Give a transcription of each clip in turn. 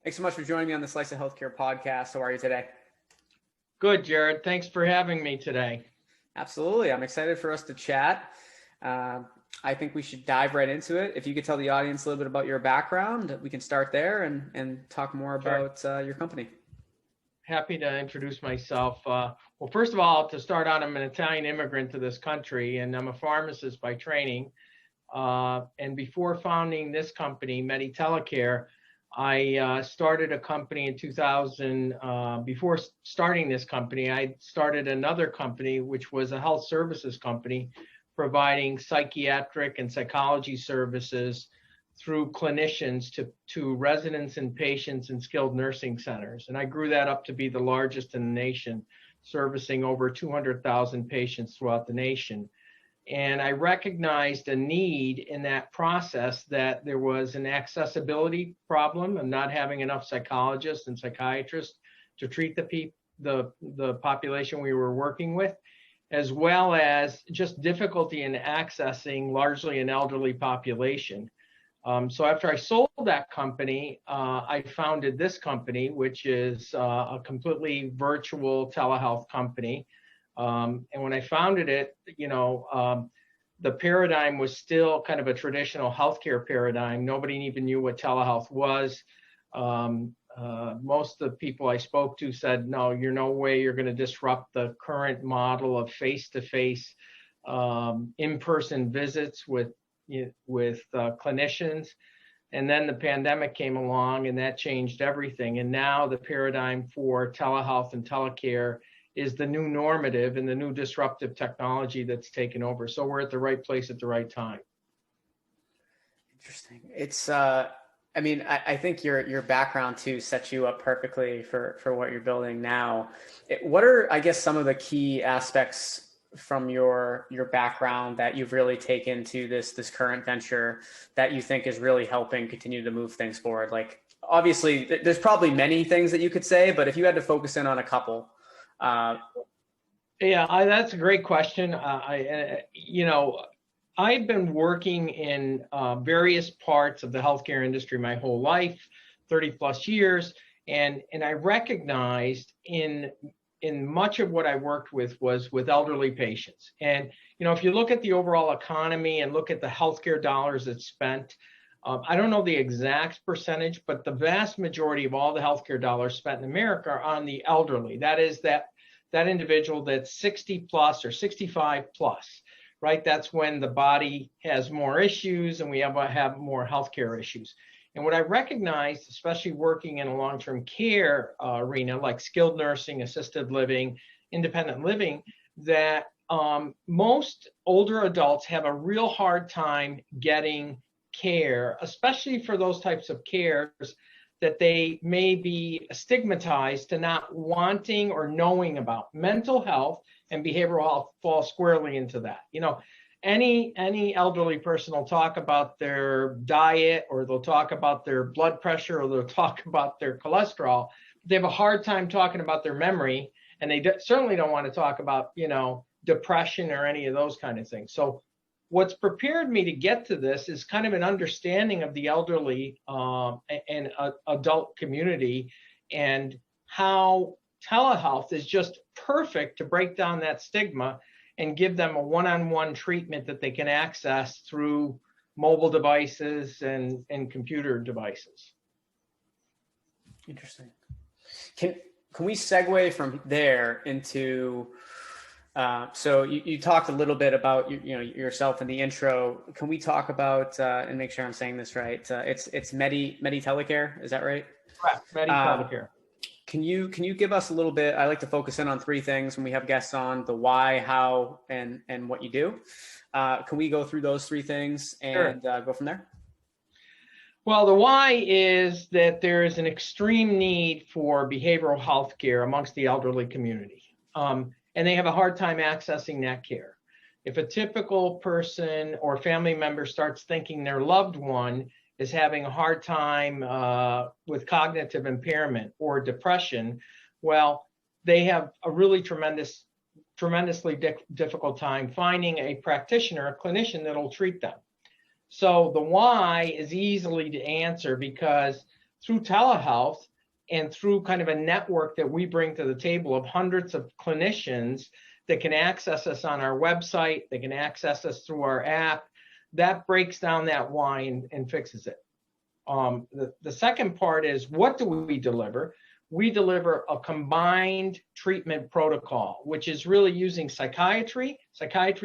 Thanks so much for joining me on the Slice of Healthcare podcast. How are you today? Good, Jared. Thanks for having me today. Absolutely. I'm excited for us to chat. Uh, I think we should dive right into it. If you could tell the audience a little bit about your background, we can start there and talk more Sure. about your company. Happy to introduce myself. Well, first of all, to start out, I'm an Italian immigrant to this country, and I'm a pharmacist by training. And before founding this company, MediTelecare, I started a company in 2000. Before starting this company, I started another company, which was a health services company, providing psychiatric and psychology services through clinicians to residents and patients in skilled nursing centers. And I grew that up to be the largest in the nation, servicing over 200,000 patients throughout the nation. And I recognized a need in that process that there was an accessibility problem of not having enough psychologists and psychiatrists to treat the population we were working with, as well as just difficulty in accessing largely an elderly population. So after I sold that company, I founded this company, which is a completely virtual telehealth company. And when I founded it, the paradigm was still kind of a traditional healthcare paradigm. Nobody even knew what telehealth was. Most of the people I spoke to said, no, you're no way you're going to disrupt the current model of face-to-face in-person visits with clinicians. And then the pandemic came along and that changed everything. And now the paradigm for telehealth and telecare is the new normative and the new disruptive technology that's taken over. So we're at the right place at the right time. Interesting. It's, I think your background too sets you up perfectly for what you're building now. What are, I guess, some of the key aspects from your background that you've really taken to this current venture that you think is really helping continue to move things forward? Like, obviously, there's probably many things that you could say, but if you had to focus in on a couple. That's a great question. I've been working in various parts of the healthcare industry my whole life, 30 plus years, and I recognized in much of what I worked with was with elderly patients. And if you look at the overall economy and look at the healthcare dollars that's spent, I don't know the exact percentage, but the vast majority of all the healthcare dollars spent in America are on the elderly. That is that individual that's 60 plus or 65 plus, right? That's when the body has more issues and we have more healthcare issues. And what I recognized, especially working in a long-term care arena like skilled nursing, assisted living, independent living, that most older adults have a real hard time getting care, especially for those types of cares that they may be stigmatized to not wanting or knowing about. Mental health and behavioral health fall squarely into that. Any elderly person will talk about their diet, or they'll talk about their blood pressure, or they'll talk about their cholesterol. They have a hard time talking about their memory, and they certainly don't want to talk about, depression or any of those kind of things. So what's prepared me to get to this is kind of an understanding of the elderly and adult community, and how telehealth is just perfect to break down that stigma and give them a one-on-one treatment that they can access through mobile devices and computer devices. Interesting. Can we segue from there into, so you talked a little bit about yourself in the intro. Can we talk about and make sure I'm saying this right? It's MediTelecare, is that right? Correct. MediTelecare. Can you give us a little bit? I like to focus in on three things when we have guests on: the why, how, and what you do. Can we go through those three things and go from there? Well, the why is that there is an extreme need for behavioral health care amongst the elderly community, and they have a hard time accessing that care. If a typical person or family member starts thinking their loved one is having a hard time with cognitive impairment or depression, well, they have a really tremendously difficult time finding a practitioner, a clinician that'll treat them. So the why is easily to answer, because through telehealth and through kind of a network that we bring to the table of hundreds of clinicians that can access us on our website, they can access us through our app, that breaks down that why and fixes it. The second part is, what do we deliver? We deliver a combined treatment protocol, which is really using psychiatry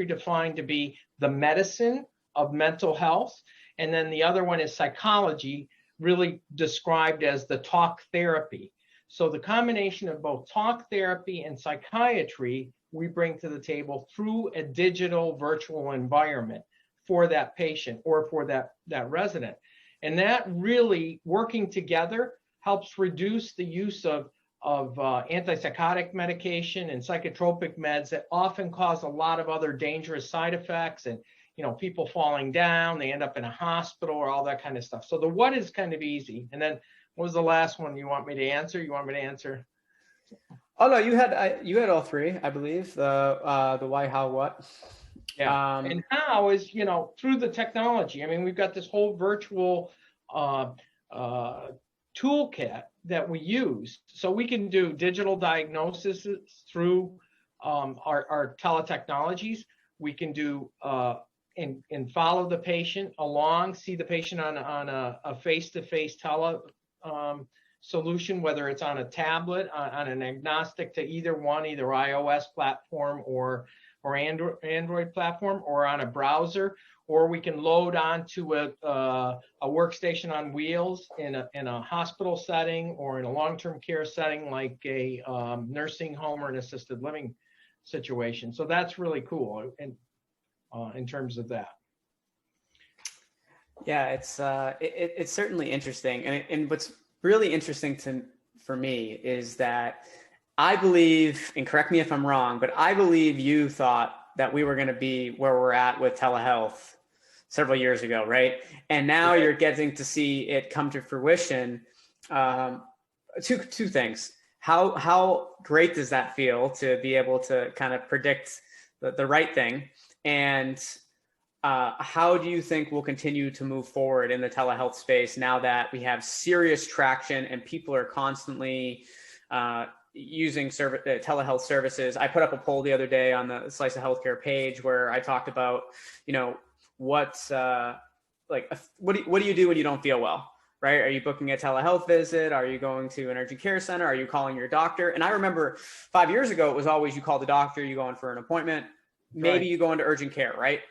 defined to be the medicine of mental health. And then the other one is psychology, really described as the talk therapy. So the combination of both talk therapy and psychiatry we bring to the table through a digital virtual environment for that patient or for that resident. And that really working together helps reduce the use of antipsychotic medication and psychotropic meds that often cause a lot of other dangerous side effects, and people falling down, they end up in a hospital or all that kind of stuff. So the what is kind of easy. And then what was the last one you want me to answer? You want me to answer? Oh no, you had all three, I believe. The why, how, what. Yeah, and how is, through the technology. I mean, we've got this whole virtual toolkit that we use. So we can do digital diagnosis through our teletechnologies. We can do and follow the patient along, see the patient on a face-to-face tele solution, whether it's on a tablet, on an agnostic to either iOS platform or Android platform, or on a browser, or we can load onto a workstation on wheels in a hospital setting or in a long-term care setting like a nursing home or an assisted living situation. So that's really cool in terms of that. Yeah, it's certainly interesting, and what's really interesting for me is that I believe, and correct me if I'm wrong, but I believe you thought that we were going to be where we're at with telehealth several years ago, right? And now you're getting to see it come to fruition. Two things. How great does that feel to be able to kind of predict the right thing? And how do you think we'll continue to move forward in the telehealth space now that we have serious traction and people are constantly using telehealth services? I put up a poll the other day on the Slice of Healthcare page where I talked about, what do you do when you don't feel well, right? Are you booking a telehealth visit? Are you going to an urgent care center? Are you calling your doctor? And I remember 5 years ago, it was always you call the doctor, you go in for an appointment, maybe you go into urgent care, right?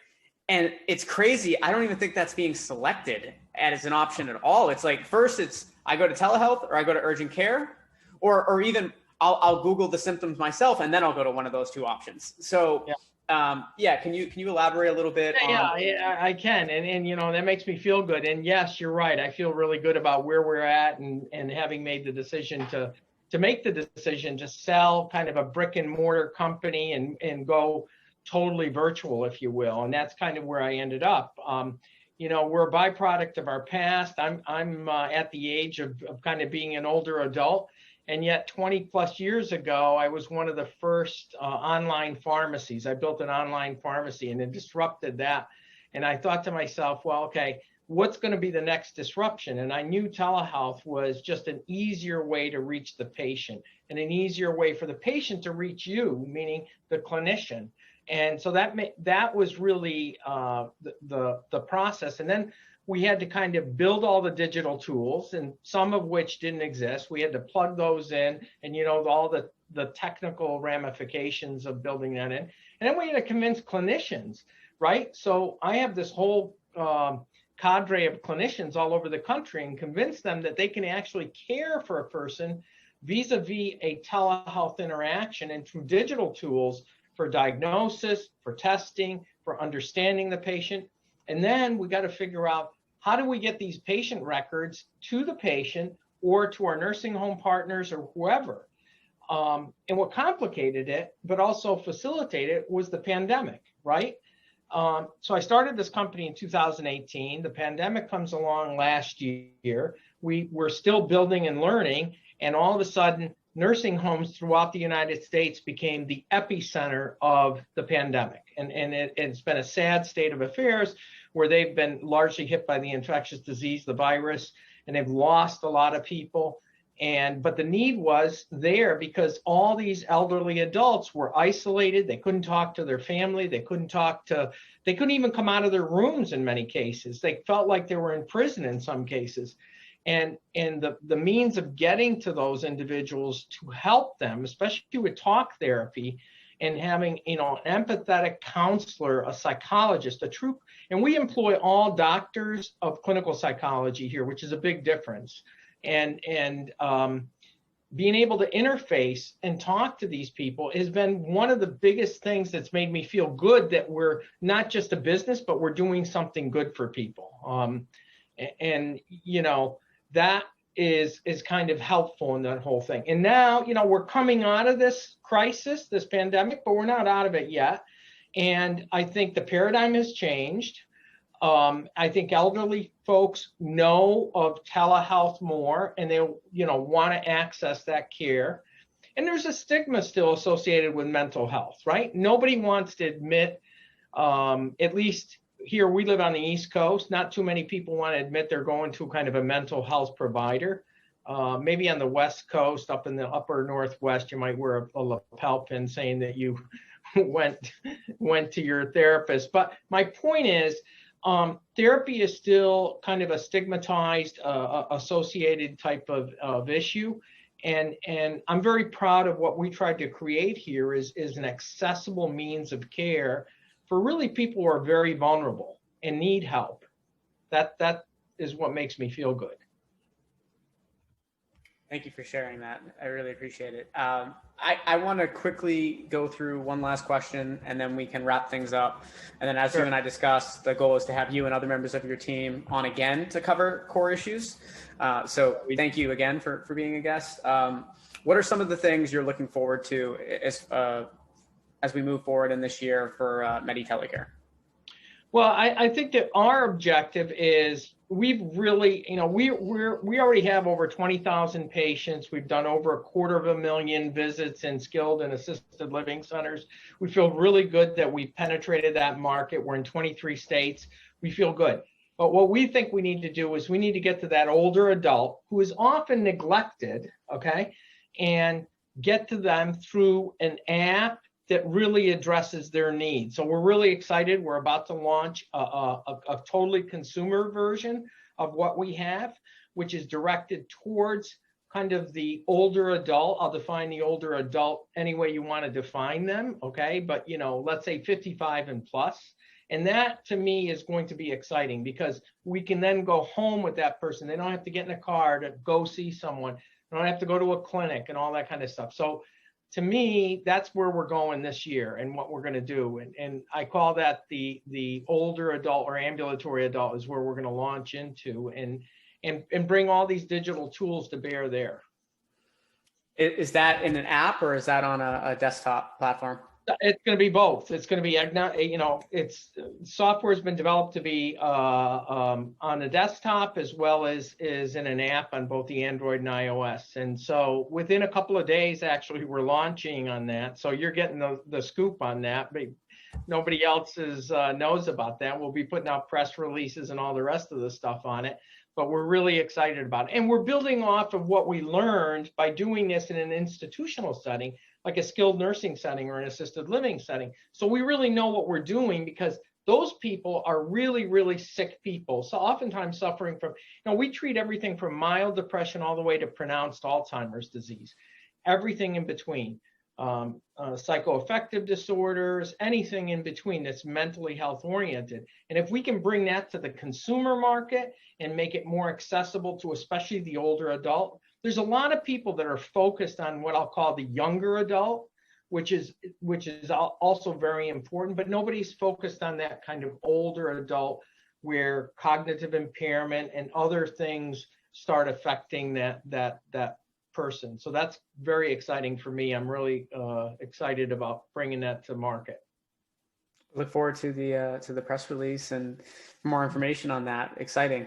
And it's crazy. I don't even think that's being selected as an option at all. It's like, first it's, I go to telehealth or I go to urgent care, or even I'll Google the symptoms myself and then I'll go to one of those two options. So can you elaborate a little bit? Yeah, I can. And that makes me feel good. And yes, you're right. I feel really good about where we're at and having made the decision to make the decision to sell kind of a brick and mortar company and go totally virtual, if you will. And that's kind of where I ended up. We're a byproduct of our past. I'm at the age of kind of being an older adult. And yet 20 plus years ago, I was one of the first online pharmacies. I built an online pharmacy and it disrupted that. And I thought to myself, well, okay, what's going to be the next disruption? And I knew telehealth was just an easier way to reach the patient and an easier way for the patient to reach you, meaning the clinician. And so that was really the process. And then we had to kind of build all the digital tools, and some of which didn't exist. We had to plug those in, and all the technical ramifications of building that in. And then we had to convince clinicians, right? So I have this whole cadre of clinicians all over the country and convince them that they can actually care for a person vis-a-vis a telehealth interaction and through digital tools for diagnosis, for testing, for understanding the patient. And then we got to figure out, how do we get these patient records to the patient or to our nursing home partners or whoever? And what complicated it, but also facilitated it, was the pandemic, right? So I started this company in 2018. The pandemic comes along last year. We were still building and learning, and all of a sudden, nursing homes throughout the United States became the epicenter of the pandemic. And it's been a sad state of affairs where they've been largely hit by the infectious disease, the virus. and they've lost a lot of people. But the need was there because all these elderly adults were isolated. They couldn't talk to their family. They couldn't even come out of their rooms in many cases. They felt like they were in prison in some cases. And the means of getting to those individuals to help them, especially with talk therapy and having, an empathetic counselor, a psychologist, and we employ all doctors of clinical psychology here, which is a big difference. And being able to interface and talk to these people has been one of the biggest things that's made me feel good that we're not just a business, but we're doing something good for people. That is kind of helpful in that whole thing. And now, we're coming out of this crisis, this pandemic, but we're not out of it yet. And I think the paradigm has changed. I think elderly folks know of telehealth more, and they, want to access that care. And there's a stigma still associated with mental health, right? Nobody wants to admit, at least here we live on the East Coast, not too many people want to admit they're going to kind of a mental health provider. Maybe on the West Coast, up in the upper Northwest, you might wear a lapel pin saying that you went to your therapist. But my point is, therapy is still kind of a stigmatized, associated type of issue. And I'm very proud of what we tried to create here is an accessible means of care for really people who are very vulnerable and need help. That is what makes me feel good. Thank you for sharing that. I really appreciate it. I want to quickly go through one last question, and then we can wrap things up. And then as Sure. you and I discussed, the goal is to have you and other members of your team on again to cover core issues. So thank you again for being a guest. What are some of the things you're looking forward to as we move forward in this year for MediTelecare? Well, I think that our objective is we've really, we already have over 20,000 patients. We've done over 250,000 visits in skilled and assisted living centers. We feel really good that we've penetrated that market. We're in 23 states. We feel good. But what we think we need to do is we need to get to that older adult who is often neglected, okay, and get to them through an app that really addresses their needs. So we're really excited. We're about to launch a totally consumer version of what we have, which is directed towards kind of the older adult. I'll define the older adult any way you want to define them, okay? But, let's say 55 and plus. And that to me is going to be exciting because we can then go home with that person. They don't have to get in a car to go see someone. They don't have to go to a clinic and all that kind of stuff. So to me, that's where we're going this year and what we're going to do. And I call that the older adult or ambulatory adult is where we're going to launch into and bring all these digital tools to bear there. Is that in an app or is that on a desktop platform? It's going to be both. It's going to be, it's software has been developed to be on the desktop as well as in an app on both the Android and iOS. And so within a couple of days, actually, we're launching on that. So you're getting the scoop on that, but nobody else knows about that. We'll be putting out press releases and all the rest of the stuff on it. But we're really excited about it. And we're building off of what we learned by doing this in an institutional setting, like a skilled nursing setting or an assisted living setting. So we really know what we're doing because those people are really, really sick people. So oftentimes suffering from, we treat everything from mild depression all the way to pronounced Alzheimer's disease, everything in between, psychoaffective disorders, anything in between that's mentally health oriented. And if we can bring that to the consumer market and make it more accessible to especially the older adult, there's a lot of people that are focused on what I'll call the younger adult, which is also very important, but nobody's focused on that kind of older adult where cognitive impairment and other things start affecting that person. So that's very exciting for me. I'm really excited about bringing that to market. Look forward to the press release and more information on that. Exciting.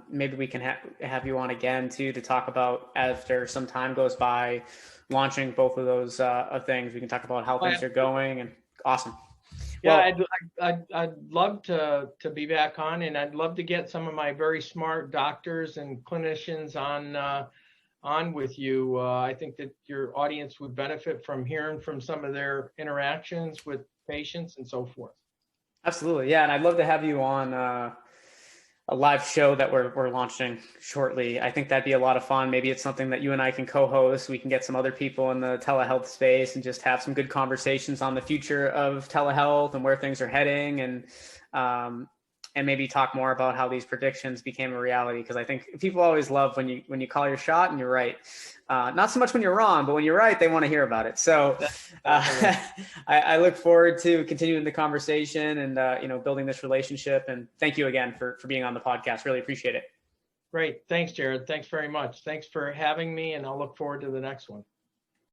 Maybe we can have you on again too to talk about after some time goes by, launching both of those things. We can talk about how things are going. And awesome. Yeah, well, I'd love to be back on, and I'd love to get some of my very smart doctors and clinicians on with you. I think that your audience would benefit from hearing from some of their interactions with patients and so forth. Absolutely. Yeah. And I'd love to have you on a live show that we're launching shortly. I think that'd be a lot of fun. Maybe it's something that you and I can co-host. We can get some other people in the telehealth space and just have some good conversations on the future of telehealth and where things are heading, and maybe talk more about how these predictions became a reality. Because I think people always love when you call your shot and you're right. Not so much when you're wrong, but when you're right, they want to hear about it. So I look forward to continuing the conversation and building this relationship. And thank you again for being on the podcast. Really appreciate it. Great. Thanks, Jared. Thanks very much. Thanks for having me, and I'll look forward to the next one.